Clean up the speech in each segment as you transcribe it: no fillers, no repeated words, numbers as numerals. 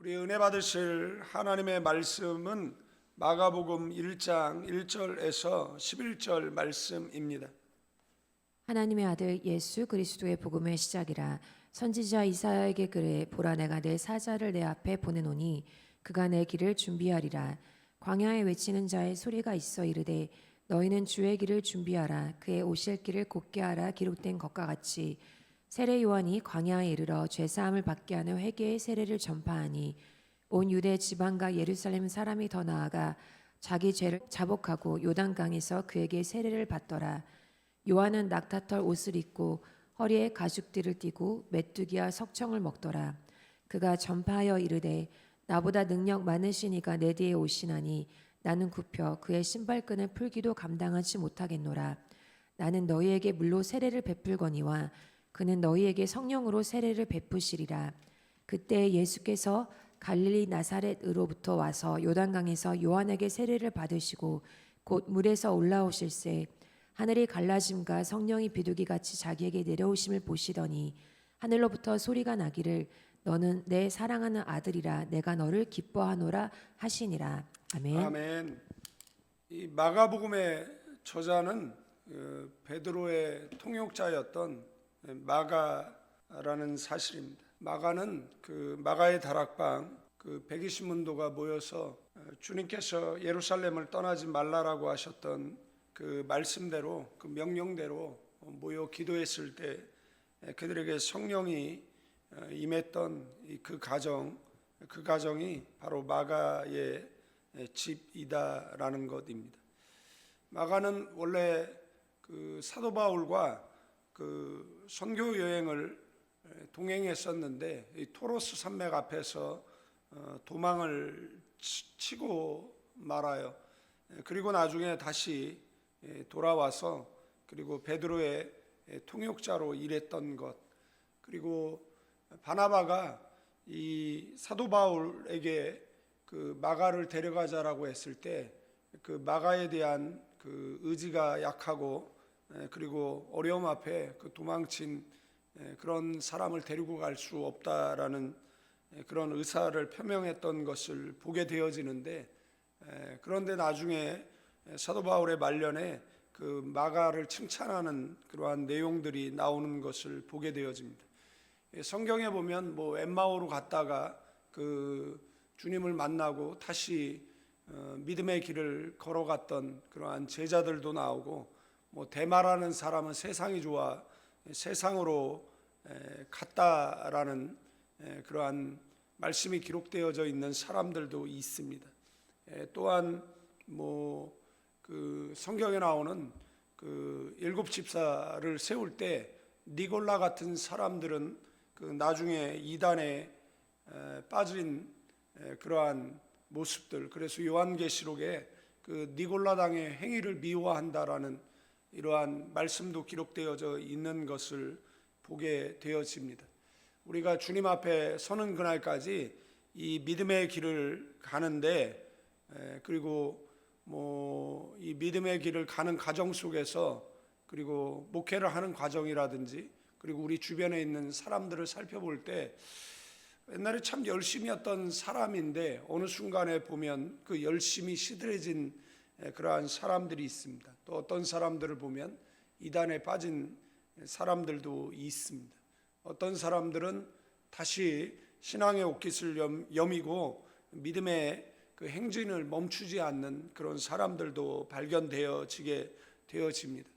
우리 은혜 받으실 하나님의 말씀은 마가복음 1장 1절에서 11절 말씀입니다. 하나님의 아들 예수 그리스도의 복음의 시작이라. 선지자 이사야에게 그래, 보라 내가 내 사자를 내 앞에 보내노니 그가 내 길을 준비하리라. 광야에 외치는 자의 소리가 있어 이르되 너희는 주의 길을 준비하라. 그의 오실 길을 곧게 하라. 기록된 것과 같이 세례 요한이 광야에 이르러 죄사함을 받게 하는 회개의 세례를 전파하니 온 유대 지방과 예루살렘 사람이 더 나아가 자기 죄를 자복하고 요단강에서 그에게 세례를 받더라. 요한은 낙타털 옷을 입고 허리에 가죽띠를 띠고 메뚜기와 석청을 먹더라. 그가 전파하여 이르되 나보다 능력 많으신 이가 내 뒤에 오시나니 나는 굽혀 그의 신발끈을 풀기도 감당하지 못하겠노라. 나는 너희에게 물로 세례를 베풀거니와 그는 너희에게 성령으로 세례를 베푸시리라. 그때 예수께서 갈릴리 나사렛으로부터 와서 요단강에서 요한에게 세례를 받으시고 곧 물에서 올라오실새 하늘이 갈라짐과 성령이 비둘기같이 자기에게 내려오심을 보시더니 하늘로부터 소리가 나기를 너는 내 사랑하는 아들이라 내가 너를 기뻐하노라 하시니라. 아멘. 아멘. 이 마가복음의 저자는 베드로의 통역자였던 마가라는 사실입니다. 마가는 그 마가의 다락방 120문도가 모여서 주님께서 예루살렘을 떠나지 말라라고 하셨던 그 말씀대로, 그 명령대로 모여 기도했을 때 그들에게 성령이 임했던 그 가정이 바로 마가의 집이다라는 것입니다. 마가는 원래 그 사도 바울과 그 선교 여행을 동행했었는데 이 토로스 산맥 앞에서 도망을 치고 말아요. 그리고 나중에 다시 돌아와서 그리고 베드로의 통역자로 일했던 것, 그리고 바나바가 이 사도 바울에게 그 마가를 데려가자라고 했을 때 그 마가에 대한 그 의지가 약하고 그리고 어려움 앞에 그 도망친 그런 사람을 데리고 갈 수 없다라는 그런 의사를 표명했던 것을 보게 되어지는데, 그런데 나중에 사도 바울의 말년에 그 마가를 칭찬하는 그러한 내용들이 나오는 것을 보게 되어집니다. 성경에 보면 뭐 엠마오로 갔다가 그 주님을 만나고 다시 믿음의 길을 걸어갔던 그러한 제자들도 나오고, 뭐 데마라는 사람은 세상이 좋아 세상으로 갔다라는 그러한 말씀이 기록되어져 있는 사람들도 있습니다. 또한 뭐 그 성경에 나오는 그 7집사를 세울 때 니골라 같은 사람들은 그 나중에 이단에 빠진 그러한 모습들, 그래서 요한계시록에 그 니골라당의 행위를 미워한다라는 이러한 말씀도 기록되어져 있는 것을 보게 되어집니다. 우리가 주님 앞에 서는 그날까지 이 믿음의 길을 가는데, 그리고 뭐 이 믿음의 길을 가는 과정 속에서, 그리고 목회를 하는 과정이라든지, 그리고 우리 주변에 있는 사람들을 살펴볼 때 옛날에 참 열심히 했던 사람인데 어느 순간에 보면 그 열심이 시들해진 그러한 사람들이 있습니다. 또 어떤 사람들을 보면 이단에 빠진 사람들도 있습니다. 어떤 사람들은 다시 신앙의 옷깃을 여미고 믿음의 그 행진을 멈추지 않는 그런 사람들도 발견되어지게 되어집니다.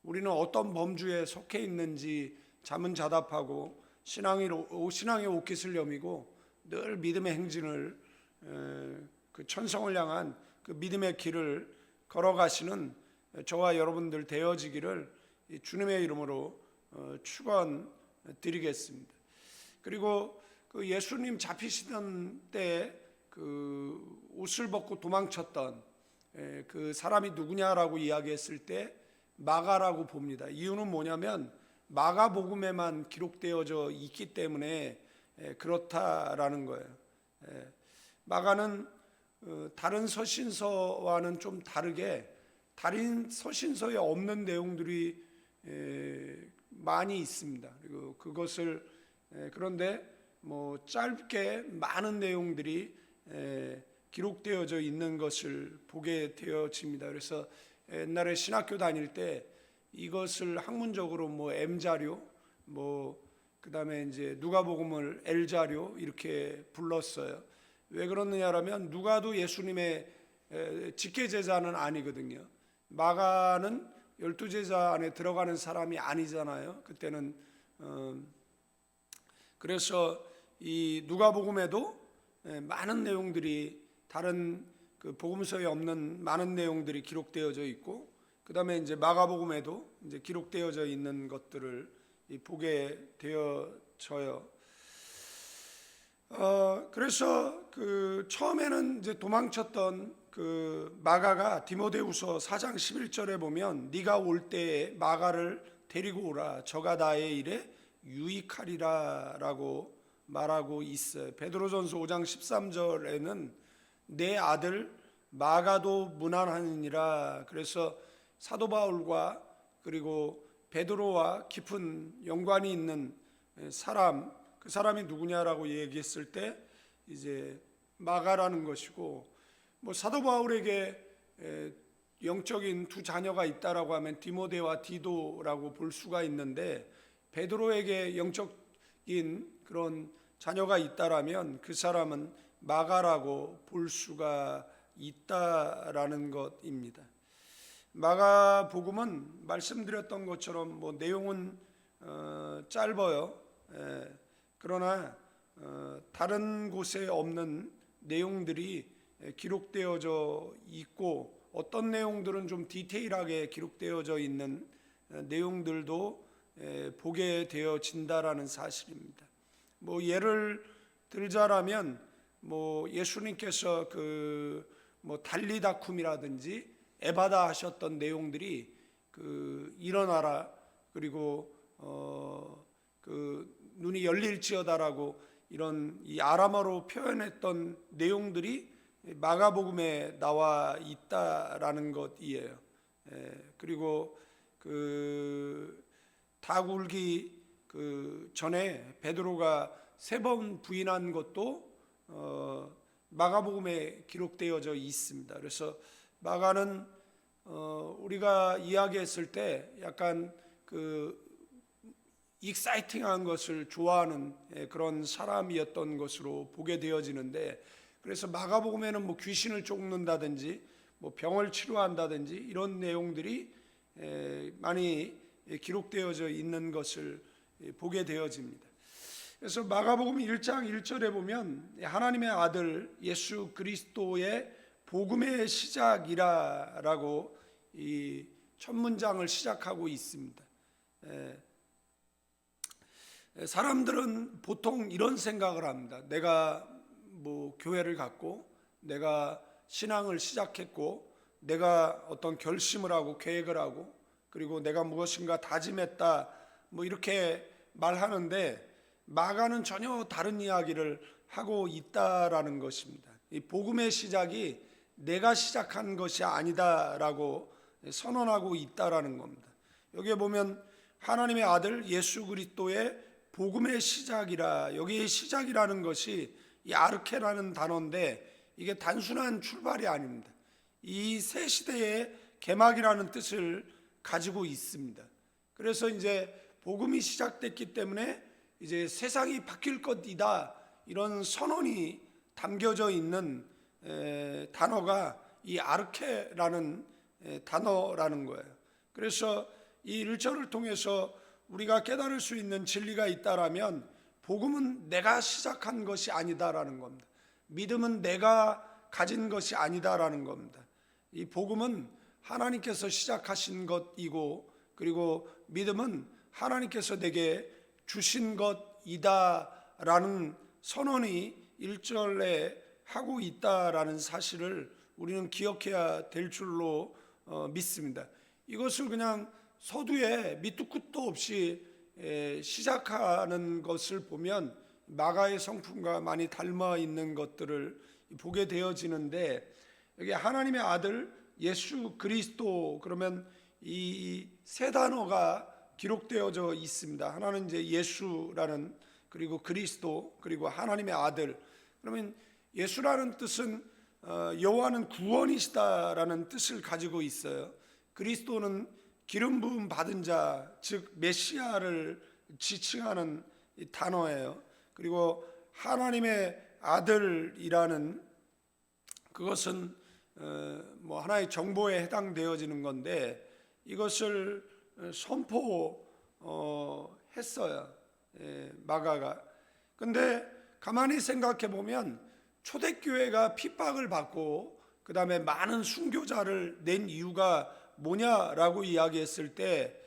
우리는 어떤 범주에 속해 있는지 자문자답하고 신앙의 옷깃을 여미고 늘 믿음의 행진을 그 천성을 향한 그 믿음의 길을 걸어가시는 저와 여러분들 되어지기를 주님의 이름으로 축원드리겠습니다. 그리고 그 예수님 잡히시던 때 그 옷을 벗고 도망쳤던 그 사람이 누구냐라고 이야기했을 때 마가라고 봅니다. 이유는 뭐냐면 마가복음에만 기록되어져 있기 때문에 그렇다라는 거예요. 마가는 다른 서신서와는 좀 다르게 다른 서신서에 없는 내용들이 많이 있습니다. 그리고 그것을 그런데 뭐 짧게 많은 내용들이 기록되어져 있는 것을 보게 되어집니다. 그래서 옛날에 신학교 다닐 때 이것을 학문적으로 뭐 M 자료, 뭐 그다음에 이제 누가복음을 L 자료 이렇게 불렀어요. 왜 그러느냐라면 누가도 예수님의 직계 제자는 아니거든요. 마가는 12제자 안에 들어가는 사람이 아니잖아요. 그때는 그래서 이 누가복음에도 많은 내용들이 다른 그 복음서에 없는 많은 내용들이 기록되어져 있고, 그다음에 이제 마가복음에도 이제 기록되어져 있는 것들을 보게 되어져요. 그래서 그 처음에는 이제 도망쳤던 그 마가가 디모데후서 4장 11절에 보면 네가 올 때에 마가를 데리고 오라 저가 나의 일에 유익하리라라고 말하고 있어요. 베드로전서 5장 13절에는 내 아들 마가도 무난하니라. 그래서 사도 바울과 그리고 베드로와 깊은 연관이 있는 사람, 그 사람이 누구냐라고 얘기했을 때 이제 마가라는 것이고, 뭐 사도 바울에게 영적인 두 자녀가 있다라고 하면 디모데와 디도라고 볼 수가 있는데, 베드로에게 영적인 그런 자녀가 있다라면 그 사람은 마가라고 볼 수가 있다라는 것입니다. 마가복음은 말씀드렸던 것처럼 뭐 내용은 짧아요. 그러나 다른 곳에 없는 내용들이 기록되어져 있고, 어떤 내용들은 좀 디테일하게 기록되어져 있는 내용들도 보게 되어진다라는 사실입니다. 뭐 예를 들자라면 뭐 예수님께서 그 뭐 달리다쿰이라든지 에바다 하셨던 내용들이 그 일어나라, 그리고 그 눈이 열릴지어다라고 이런 이 아람어로 표현했던 내용들이 마가복음에 나와 있다라는 것이에요. 그리고 그 닭 울기 그 전에 베드로가 3번 부인한 것도 마가복음에 기록되어져 있습니다. 그래서 마가는 우리가 이야기했을 때 약간 그 익사이팅한 것을 좋아하는 그런 사람이었던 것으로 보게 되어지는데, 그래서 마가복음에는 뭐 귀신을 쫓는다든지 뭐 병을 치료한다든지 이런 내용들이 많이 기록되어져 있는 것을 보게 되어집니다. 그래서 마가복음 1장 1절에 보면 하나님의 아들 예수 그리스도의 복음의 시작이라라고 이 첫 문장을 시작하고 있습니다. 사람들은 보통 이런 생각을 합니다. 내가 뭐 교회를 갔고, 내가 신앙을 시작했고, 내가 어떤 결심을 하고 계획을 하고, 그리고 내가 무엇인가 다짐했다, 뭐 이렇게 말하는데, 마가는 전혀 다른 이야기를 하고 있다라는 것입니다. 이 복음의 시작이 내가 시작한 것이 아니다라고 선언하고 있다라는 겁니다. 여기에 보면 하나님의 아들 예수 그리스도의 복음의 시작이라, 여기에 시작이라는 것이 이 아르케라는 단어인데 이게 단순한 출발이 아닙니다. 이 새 시대의 개막이라는 뜻을 가지고 있습니다. 그래서 이제 복음이 시작됐기 때문에 이제 세상이 바뀔 것이다, 이런 선언이 담겨져 있는 단어가 이 아르케라는 단어라는 거예요. 그래서 이 1절을 통해서 우리가 깨달을 수 있는 진리가 있다라면 복음은 내가 시작한 것이 아니다라는 겁니다. 믿음은 내가 가진 것이 아니다라는 겁니다. 이 복음은 하나님께서 시작하신 것이고, 그리고 믿음은 하나님께서 내게 주신 것이다라는 선언이 1절에 하고 있다라는 사실을 우리는 기억해야 될 줄로 믿습니다. 이것을 그냥 서두에 밑도 끝도 없이 시작하는 것을 보면 마가의 성품과 많이 닮아 있는 것들을 보게 되어지는데, 여기 하나님의 아들 예수 그리스도 그러면 이 세 단어가 기록되어져 있습니다. 하나는 이제 예수라는 그 그리고 그리스도, 그리고 하나님의 아들. 그러면 예수라는 뜻은 여호와는 구원이시다라는 뜻을 가지고 있어요. 그리스도는 기름 부음 받은 자, 즉 메시아를 지칭하는 이 단어예요. 그리고 하나님의 아들이라는 그것은 뭐 하나의 정보에 해당되어지는 건데 이것을 선포했어요. 마가가. 근데 가만히 생각해 보면 초대교회가 핍박을 받고 그 다음에 많은 순교자를 낸 이유가 뭐냐라고 이야기했을 때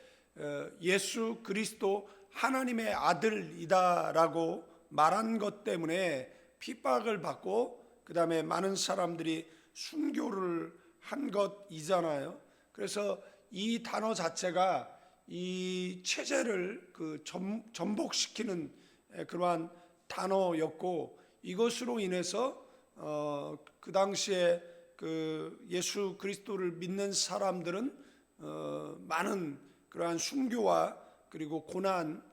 예수 그리스도 하나님의 아들이다라고 말한 것 때문에 핍박을 받고 그 다음에 많은 사람들이 순교를 한 것이잖아요. 그래서 이 단어 자체가 이 체제를 전복시키는 그러한 단어였고 이것으로 인해서 그 당시에 그 예수 그리스도를 믿는 사람들은 많은 그러한 순교와 그리고 고난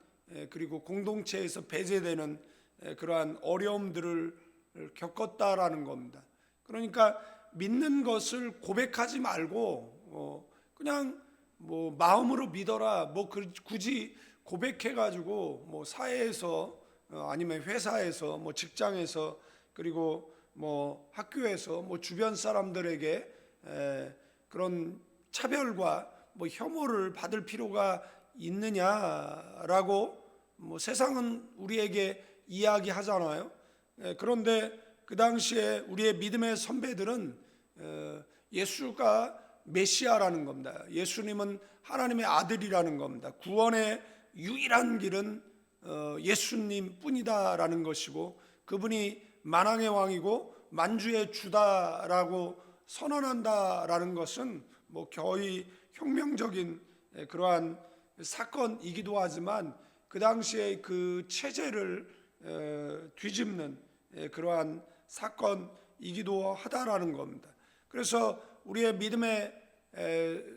그리고 공동체에서 배제되는 그러한 어려움들을 겪었다라는 겁니다. 그러니까 믿는 것을 고백하지 말고 그냥 뭐 마음으로 믿어라. 뭐 굳이 고백해가지고 뭐 사회에서 아니면 회사에서 뭐 직장에서 그리고 뭐 학교에서 뭐 주변 사람들에게 그런 차별과 뭐 혐오를 받을 필요가 있느냐라고 뭐 세상은 우리에게 이야기하잖아요. 그런데 그 당시에 우리의 믿음의 선배들은 예수가 메시아라는 겁니다. 예수님은 하나님의 아들이라는 겁니다. 구원의 유일한 길은 예수님 뿐이다라는 것이고 그분이 만왕의 왕이고 만주의 주다라고 선언한다라는 것은 뭐 거의 혁명적인 그러한 사건이기도 하지만 그 당시에 그 체제를 뒤집는 그러한 사건이기도 하다라는 겁니다. 그래서 우리의 믿음의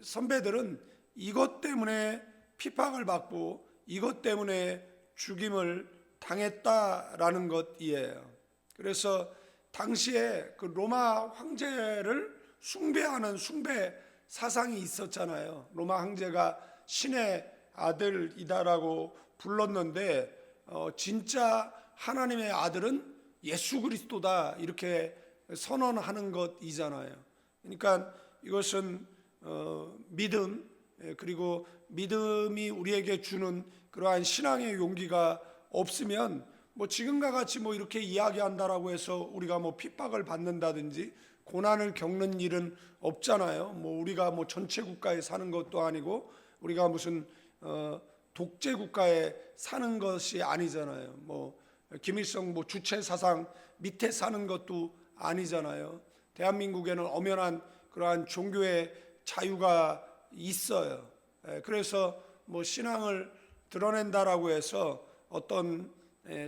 선배들은 이것 때문에 핍박을 받고 이것 때문에 죽임을 당했다라는 것이에요. 그래서 당시에 그 로마 황제를 숭배하는 숭배 사상이 있었잖아요. 로마 황제가 신의 아들이다라고 불렀는데 진짜 하나님의 아들은 예수 그리스도다 이렇게 선언하는 것이잖아요. 그러니까 이것은 믿음 그리고 믿음이 우리에게 주는 그러한 신앙의 용기가 없으면 뭐 지금과 같이 뭐 이렇게 이야기한다라고 해서 우리가 뭐 핍박을 받는다든지 고난을 겪는 일은 없잖아요. 뭐 우리가 뭐 전체 국가에 사는 것도 아니고 우리가 무슨 독재 국가에 사는 것이 아니잖아요. 뭐 김일성 뭐 주체 사상 밑에 사는 것도 아니잖아요. 대한민국에는 엄연한 그러한 종교의 자유가 있어요. 그래서 뭐 신앙을 드러낸다라고 해서 어떤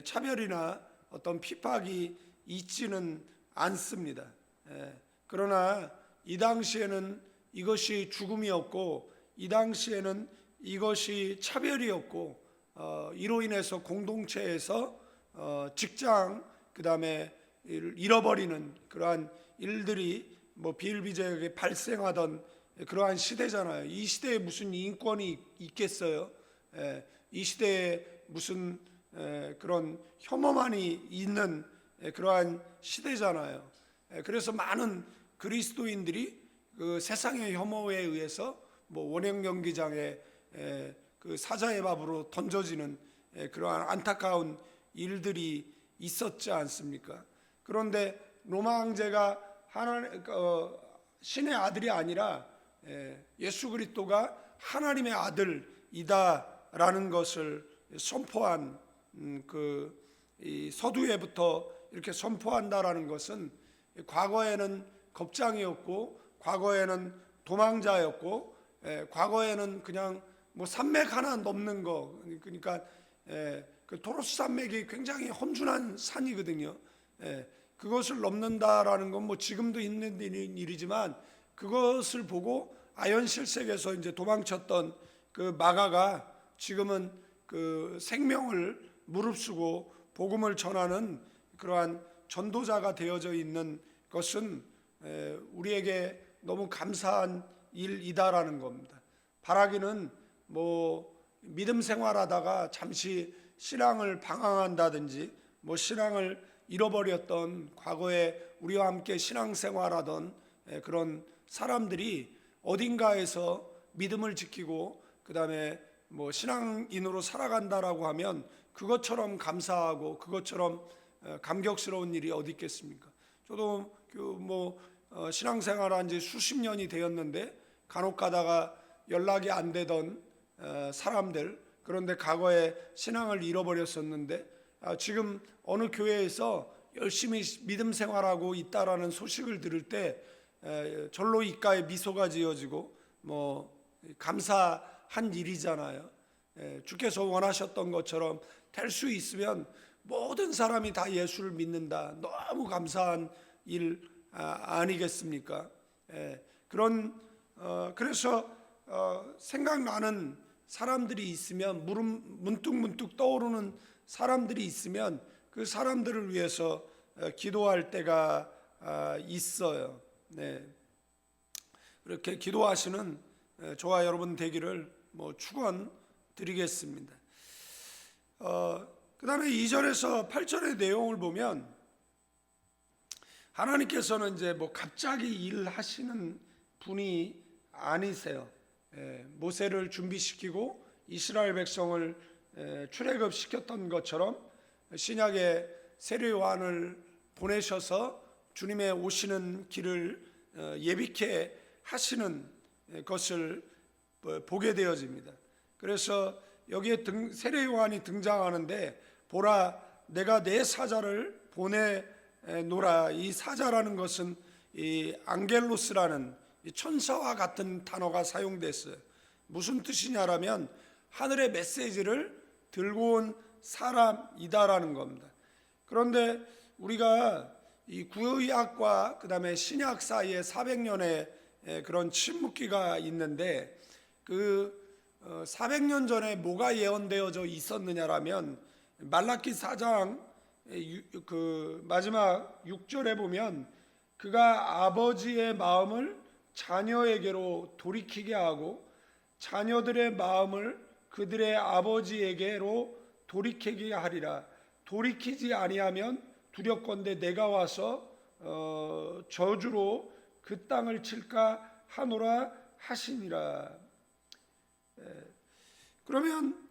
차별이나 어떤 핍박이 있지는 않습니다. 그러나 이 당시에는 이것이 죽음이었고 이 당시에는 이것이 차별이었고 이로 인해서 공동체에서 직장 그다음에 잃어버리는 그러한 일들이 뭐 비일비재하게 발생하던 그러한 시대잖아요. 이 시대에 무슨 인권이 있겠어요? 이 시대에 무슨 그런 혐오만이 있는 그러한 시대잖아요. 그래서 많은 그리스도인들이 그 세상의 혐오에 의해서 뭐 원형 경기장에 그 사자의 밥으로 던져지는 그러한 안타까운 일들이 있었지 않습니까? 그런데 로마 황제가 신의 아들이 아니라 예수 그리스도가 하나님의 아들이다라는 것을 선포한 이 서두에부터 이렇게 선포한다라는 것은 과거에는 겁장이었고 과거에는 도망자였고 과거에는 그냥 뭐 산맥 하나 넘는 거 그러니까 그 토로스 산맥이 굉장히 험준한 산이거든요. 그것을 넘는다라는 건 뭐 지금도 있는 일이지만 그것을 보고 아연실색에서 이제 도망쳤던 그 마가가 지금은 그 생명을 무릅쓰고 복음을 전하는 그러한 전도자가 되어져 있는 것은 우리에게 너무 감사한 일이다라는 겁니다. 바라기는 뭐 믿음 생활하다가 잠시 신앙을 방황한다든지 뭐 신앙을 잃어버렸던 과거에 우리와 함께 신앙생활하던 그런 사람들이 어딘가에서 믿음을 지키고 그 다음에 뭐 신앙인으로 살아간다라고 하면 그것처럼 감사하고 그것처럼 감격스러운 일이 어디 있겠습니까? 저도 뭐 신앙생활한 지 수십 년이 되었는데 간혹 가다가 연락이 안 되던 사람들, 그런데 과거에 신앙을 잃어버렸었는데 지금 어느 교회에서 열심히 믿음 생활하고 있다라는 소식을 들을 때 절로 입가에 미소가 지어지고 뭐 감사한 일이잖아요. 주께서 원하셨던 것처럼 될 수 있으면 모든 사람이 다 예수를 믿는다. 너무 감사한 일 아니겠습니까? 그래서 생각나는 사람들이 있으면 문득 떠오르는 사람들이 있으면 그 사람들을 위해서 기도할 때가 있어요. 네. 이렇게 기도하시는 저와 여러분 되기를 축원드리겠습니다. 그 다음에 2절에서 8절의 내용을 보면 하나님께서는 이제 갑자기 일하시는 분이 아니세요. 모세를 준비시키고 이스라엘 백성을 출애굽시켰던 것처럼 신약의 세례 요한을 보내셔서 주님의 오시는 길을 예비케 하시는 것을 보게 되어집니다. 그래서 여기에 세례 요한이 등장하는데 보라 내가 내 사자를 보내노라. 이 사자라는 것은 이 앙겔로스라는 이 천사와 같은 단어가 사용됐어요. 무슨 뜻이냐라면 하늘의 메시지를 들고 온 사람이다라는 겁니다. 그런데 우리가 이 구약과 그 다음에 신약 사이에 400년의 그런 침묵기가 있는데 그 400년 전에 뭐가 예언되어져 있었느냐라면 말라기 4장 그 마지막 6절에 보면 그가 아버지의 마음을 자녀에게로 돌이키게 하고 자녀들의 마음을 그들의 아버지에게로 돌이키게 하리라. 돌이키지 아니하면 두렵건대 내가 와서 저주로 그 땅을 칠까 하노라 하시니라. 그러면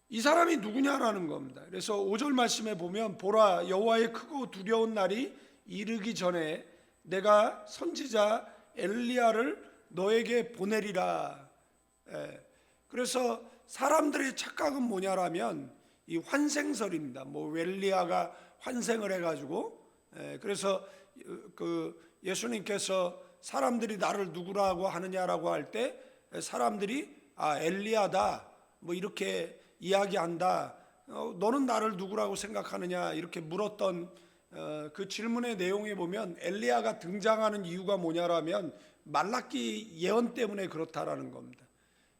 이 사람이 누구냐라는 겁니다. 그래서 5절 말씀에 보면 보라 여호와의 크고 두려운 날이 이르기 전에 내가 선지자 엘리야를 너에게 보내리라. 그래서 사람들의 착각은 뭐냐라면 이 환생설입니다. 엘리야가 환생을 해가지고 그래서 그 예수님께서 사람들이 나를 누구라고 하느냐라고 할 때 사람들이 엘리야다 이렇게 이야기한다. 너는 나를 누구라고 생각하느냐 이렇게 물었던 그 질문의 내용에 보면 엘리야가 등장하는 이유가 뭐냐라면 말라기 예언 때문에 그렇다라는 겁니다.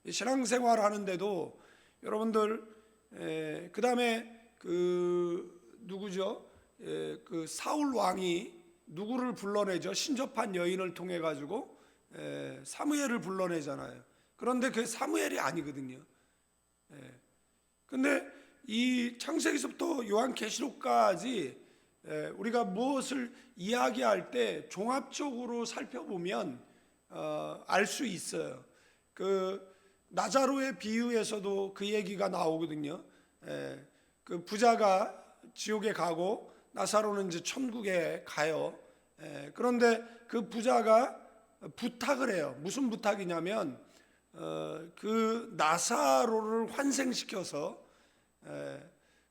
신앙생활 하는데도 여러분들 그 다음에 그 누구죠? 그 사울 왕이 누구를 불러내죠? 신접한 여인을 통해 가지고 사무엘을 불러내잖아요. 그런데 그 사무엘이 아니거든요. 근데 이 창세기서부터 요한계시록까지 우리가 무엇을 이야기할 때 종합적으로 살펴보면 알 수 있어요. 그 나자로의 비유에서도 그 얘기가 나오거든요. 그 부자가 지옥에 가고 나사로는 이제 천국에 가요. 그런데 그 부자가 부탁을 해요. 무슨 부탁이냐면 그 나사로를 환생시켜서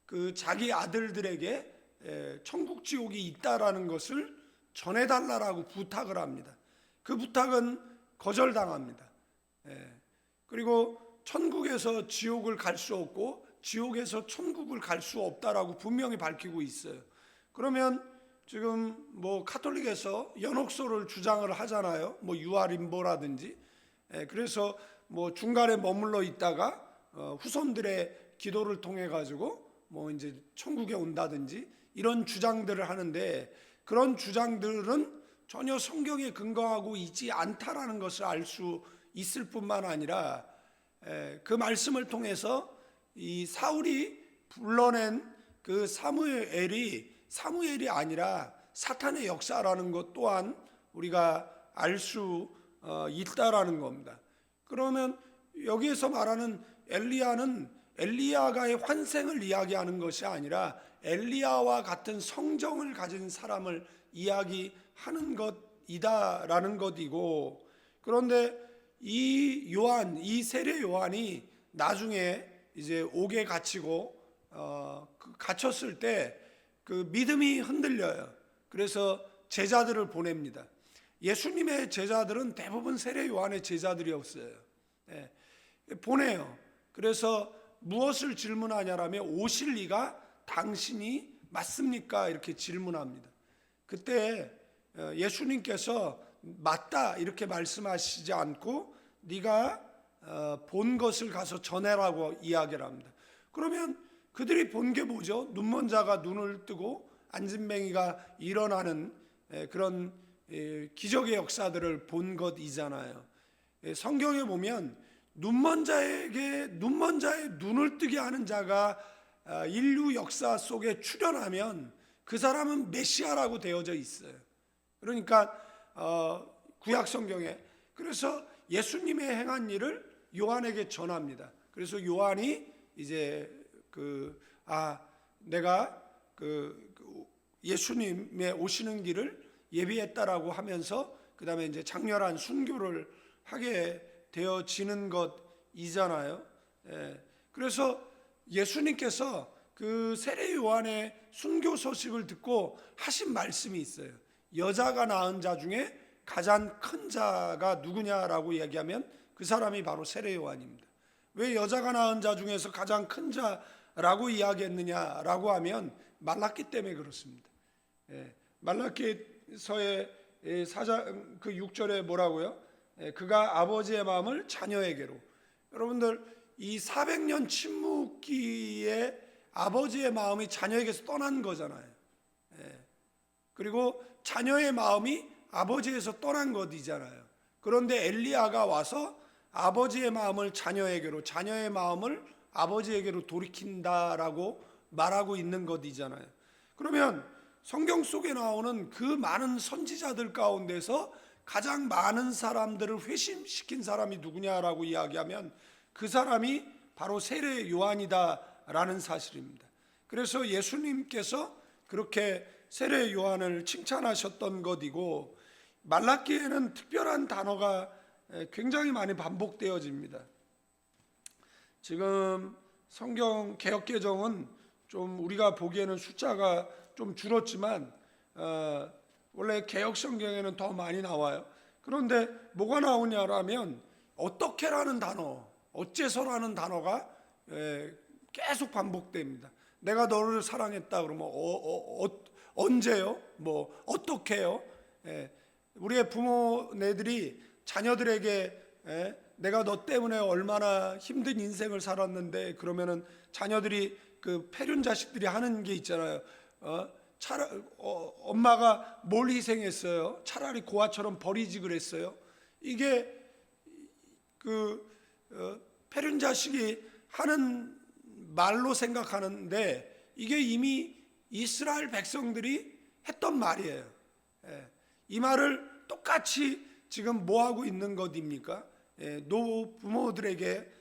그 자기 아들들에게 천국 지옥이 있다라는 것을 전해달라고 부탁을 합니다. 그 부탁은 거절당합니다. 그리고 천국에서 지옥을 갈 수 없고 지옥에서 천국을 갈 수 없다라고 분명히 밝히고 있어요. 그러면 지금 카톨릭에서 연옥소를 주장을 하잖아요. 유아림보라든지. 그래서 중간에 머물러 있다가 후손들의 기도를 통해 가지고 뭐 이제 천국에 온다든지 이런 주장들을 하는데, 그런 주장들은 전혀 성경에 근거하고 있지 않다라는 것을 알 수 있을 뿐만 아니라, 그 말씀을 통해서 이 사울이 불러낸 그 사무엘이 아니라 사탄의 역사라는 것 또한 우리가 알 수 있다라는 겁니다. 그러면 여기에서 말하는 엘리야는 엘리야가의 환생을 이야기하는 것이 아니라 엘리야와 같은 성정을 가진 사람을 이야기하는 것이다라는 것이고, 그런데 이 세례 요한이 나중에 이제 옥에 갇히고 갇혔을 때 그 믿음이 흔들려요. 그래서 제자들을 보냅니다. 예수님의 제자들은 대부분 세례 요한의 제자들이었어요. 보내요. 그래서 무엇을 질문하냐라면 오실 이가 당신이 맞습니까? 이렇게 질문합니다. 그때 예수님께서 맞다 이렇게 말씀하시지 않고 네가 본 것을 가서 전해라고 이야기를 합니다. 그러면 그들이 본 게 뭐죠? 눈먼 자가 눈을 뜨고 안진뱅이가 일어나는 그런 기적의 역사들을 본 것이잖아요. 성경에 보면 눈먼 자의 눈을 뜨게 하는 자가 인류 역사 속에 출현하면 그 사람은 메시아라고 되어져 있어요. 그러니까 구약 성경에, 그래서 예수님의 행한 일을 요한에게 전합니다. 그래서 요한이 이제 내가 예수님의 오시는 길을 예비했다라고 하면서 그 다음에 이제 장렬한 순교를 하게 되어지는 것이잖아요. 그래서 예수님께서 그 세례 요한의 순교 소식을 듣고 하신 말씀이 있어요. 여자가 낳은 자 중에 가장 큰 자가 누구냐라고 얘기하면 그 사람이 바로 세례 요한입니다. 왜 여자가 낳은 자 중에서 가장 큰 자라고 이야기했느냐라고 하면 말랐기 때문에 그렇습니다. 말라기서의 4장 그 6절에 뭐라고요? 그가 아버지의 마음을 자녀에게로. 여러분들 이 400년 침묵기에 아버지의 마음이 자녀에게서 떠난 거잖아요. 그리고 자녀의 마음이 아버지에서 떠난 것이잖아요. 그런데 엘리야가 와서 아버지의 마음을 자녀에게로, 자녀의 마음을 아버지에게로 돌이킨다라고 말하고 있는 것이잖아요. 그러면 성경 속에 나오는 그 많은 선지자들 가운데서 가장 많은 사람들을 회심시킨 사람이 누구냐라고 이야기하면 그 사람이 바로 세례 요한이다라는 사실입니다. 그래서 예수님께서 그렇게 세례 요한을 칭찬하셨던 것이고, 말라기에는 특별한 단어가 굉장히 많이 반복되어집니다. 지금 성경 개역개정은 좀 우리가 보기에는 숫자가 좀 줄었지만 원래 개역 성경에는 더 많이 나와요. 그런데 뭐가 나오냐라면 어떻게라는 단어, 어째서라는 단어가 계속 반복됩니다. 내가 너를 사랑했다 그러면 언제요? 뭐 어떻게요? 우리의 부모네들이 자녀들에게 내가 너 때문에 얼마나 힘든 인생을 살았는데, 그러면은 자녀들이 그 패륜 자식들이 하는 게 있잖아요. 엄마가 뭘 희생했어요? 차라리 고아처럼 버리지 그랬어요. 이게 패륜 자식이 하는 말로 생각하는데 이게 이미 이스라엘 백성들이 했던 말이에요. 이 말을 똑같이 지금 뭐 하고 있는 것입니까? 노부모들에게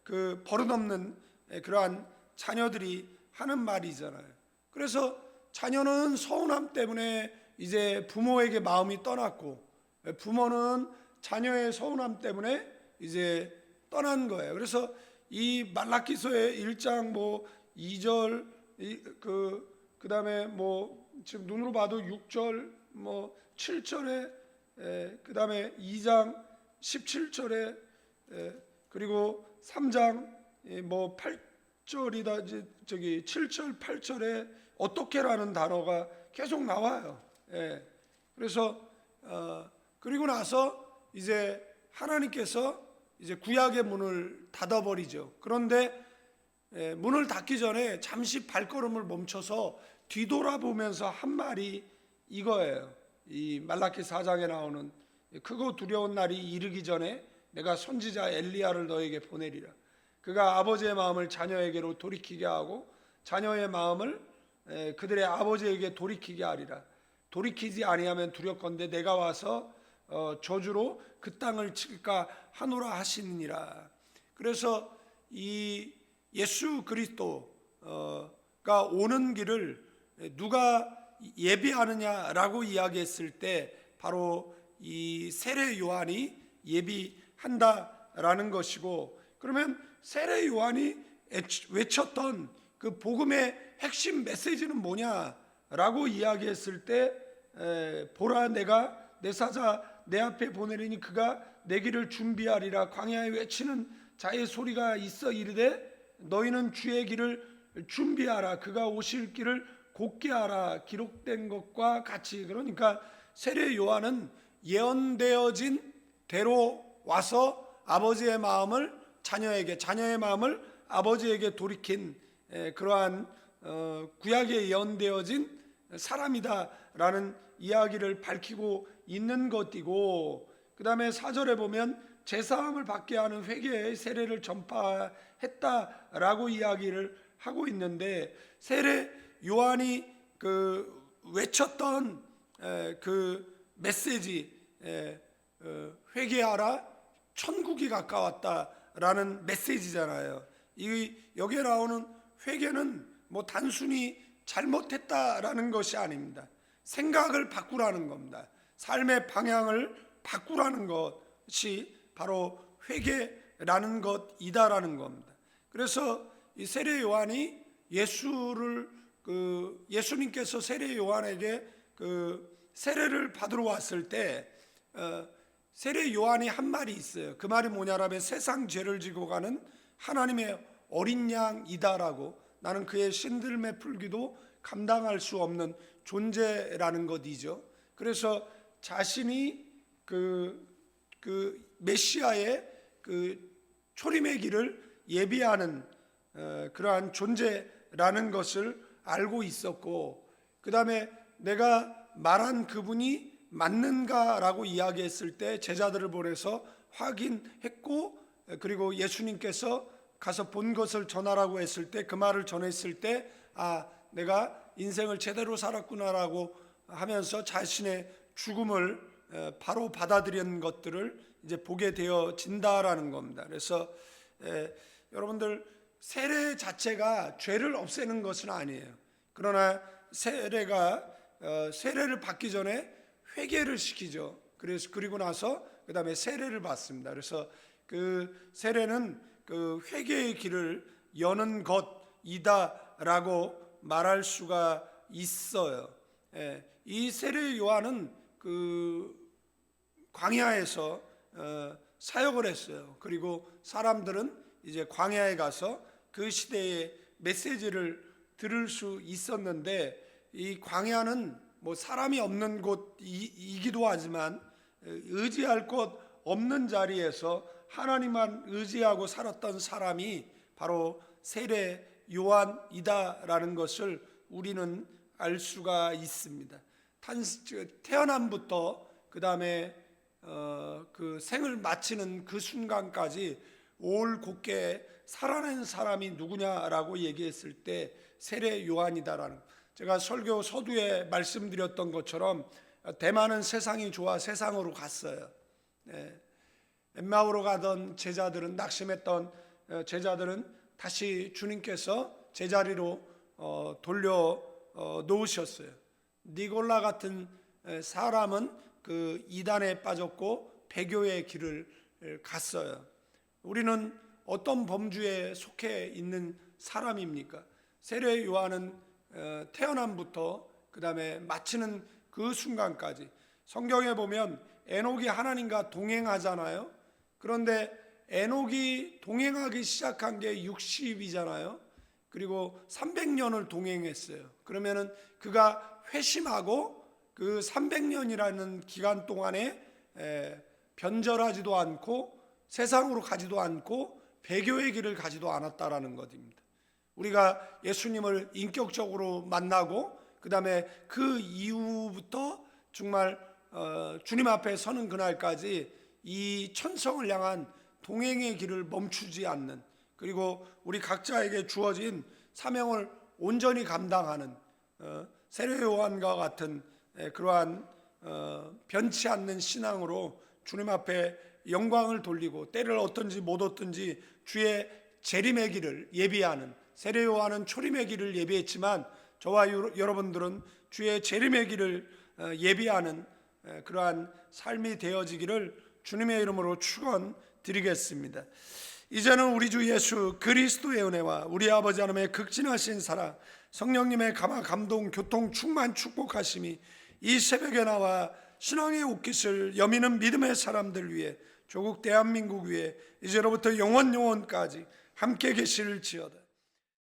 그 버릇없는 그러한 자녀들이 하는 말이잖아요. 그래서 자녀는 서운함 때문에 이제 부모에게 마음이 떠났고, 부모는 자녀의 서운함 때문에 이제 떠난 거예요. 그래서 이 말라기서의 1장 뭐 2절 그 다음에 뭐 지금 눈으로 봐도 6절 뭐 7절에 그 다음에 2장 17절에 그리고 3장 뭐 8절이다 저기 7절 8절에 어떻게라는 단어가 계속 나와요. 그래서 그리고 나서 이제 하나님께서 이제 구약의 문을 닫아버리죠. 그런데 문을 닫기 전에 잠시 발걸음을 멈춰서 뒤돌아보면서 한 말이 이거예요. 이 말라기 4장에 나오는 크고 두려운 날이 이르기 전에 내가 선지자 엘리야를 너에게 보내리라. 그가 아버지의 마음을 자녀에게로 돌이키게 하고 자녀의 마음을 그들의 아버지에게 돌이키게 하리라. 돌이키지 아니하면 두렵건대 내가 와서 저주로 그 땅을 칠까 하노라 하시니라. 그래서 이 예수 그리스도가 오는 길을 누가 예비하느냐라고 이야기했을 때 바로 이 세례 요한이 예비한다라는 것이고, 그러면 세례 요한이 외쳤던 그 복음의 핵심 메시지는 뭐냐라고 이야기했을 때 보라 내가 내 사자 내 앞에 보내리니 그가 내 길을 준비하리라. 광야에 외치는 자의 소리가 있어 이르되 너희는 주의 길을 준비하라. 그가 오실 길을 곧게 하라. 기록된 것과 같이. 그러니까 세례 요한은 예언되어진 대로 와서 아버지의 마음을 자녀에게, 자녀의 마음을 아버지에게 돌이킨 그러한 구약에 예언되어진 사람이다라는 이야기를 밝히고 있는 것이고, 그 다음에 4절에 보면 제사함을 받게 하는 회개의 세례를 전파했다라고 이야기를 하고 있는데, 세례 요한이 그 외쳤던 그 메시지, 회개하라 천국이 가까웠다라는 메시지잖아요. 여기에 나오는 회개는 뭐 단순히 잘못했다라는 것이 아닙니다. 생각을 바꾸라는 겁니다. 삶의 방향을 바꾸라는 것이 바로 회개라는 것이다라는 겁니다. 그래서 이 세례 요한이 예수님께서 세례 요한에게 그 세례를 받으러 왔을 때 세례 요한이 한 말이 있어요. 그 말이 뭐냐라면 세상 죄를 지고 가는 하나님의 어린 양이다라고, 나는 그의 신들매 풀기도 감당할 수 없는 존재라는 것이죠. 그래서 자신이 그 메시아의 그 초림의 길을 예비하는 그러한 존재라는 것을 알고 있었고, 그 다음에 내가 말한 그분이 맞는가라고 이야기했을 때 제자들을 보내서 확인했고, 그리고 예수님께서 가서 본 것을 전하라고 했을 때, 그 말을 전했을 때 내가 인생을 제대로 살았구나라고 하면서 자신의 죽음을 바로 받아들인 것들을 이제 보게 되어진다라는 겁니다. 그래서 여러분들, 세례 자체가 죄를 없애는 것은 아니에요. 그러나 세례를 받기 전에 회개를 시키죠. 그리고 나서 그 다음에 세례를 받습니다. 그래서 그 세례는 그 회개의 길을 여는 것이다라고 말할 수가 있어요. 이 세례 요한은 그 광야에서 사역을 했어요. 그리고 사람들은 이제 광야에 가서 그 시대의 메시지를 들을 수 있었는데, 이 광야는 뭐 사람이 없는 곳이기도 하지만 의지할 곳 없는 자리에서 하나님만 의지하고 살았던 사람이 바로 세례 요한이다라는 것을 우리는 알 수가 있습니다. 태어남부터 그 다음에 그 생을 마치는 그 순간까지 올 곧게 살아낸 사람이 누구냐라고 얘기했을 때 세례 요한이다라는, 제가 설교 서두에 말씀드렸던 것처럼 대만은 세상이 좋아 세상으로 갔어요. 엠마오로 가던 제자들은, 낙심했던 제자들은 다시 주님께서 제자리로 돌려 놓으셨어요. 니골라 같은 사람은 그 이단에 빠졌고 배교의 길을 갔어요. 우리는 어떤 범주에 속해 있는 사람입니까? 세례 요한은 태어남부터 그 다음에 마치는 그 순간까지, 성경에 보면 에녹이 하나님과 동행하잖아요. 그런데 에녹이 동행하기 시작한 게 60이잖아요. 그리고 300년을 동행했어요. 그러면은 그가 회심하고 그 300년이라는 기간 동안에 변절하지도 않고 세상으로 가지도 않고 배교의 길을 가지도 않았다라는 것입니다. 우리가 예수님을 인격적으로 만나고 그 다음에 그 이후부터 정말 주님 앞에 서는 그날까지 이 천성을 향한 동행의 길을 멈추지 않는, 그리고 우리 각자에게 주어진 사명을 온전히 감당하는 세례 요한과 같은 그러한 변치 않는 신앙으로 주님 앞에 영광을 돌리고 때를 얻든지 못 얻든지 주의 재림의 길을 예비하는, 세례 요한은 초림의 길을 예비했지만 저와 여러분들은 주의 재림의 길을 예비하는 그러한 삶이 되어지기를 주님의 이름으로 축원드리겠습니다. 이제는 우리 주 예수 그리스도의 은혜와 우리 아버지 하나님의 극진하신 사랑, 성령님의 감동, 교통, 충만, 축복하심이 이 새벽에 나와 신앙의 옷깃을 여미는 믿음의 사람들 위해, 조국 대한민국 위해 이제로부터 영원까지 함께 계실지어다.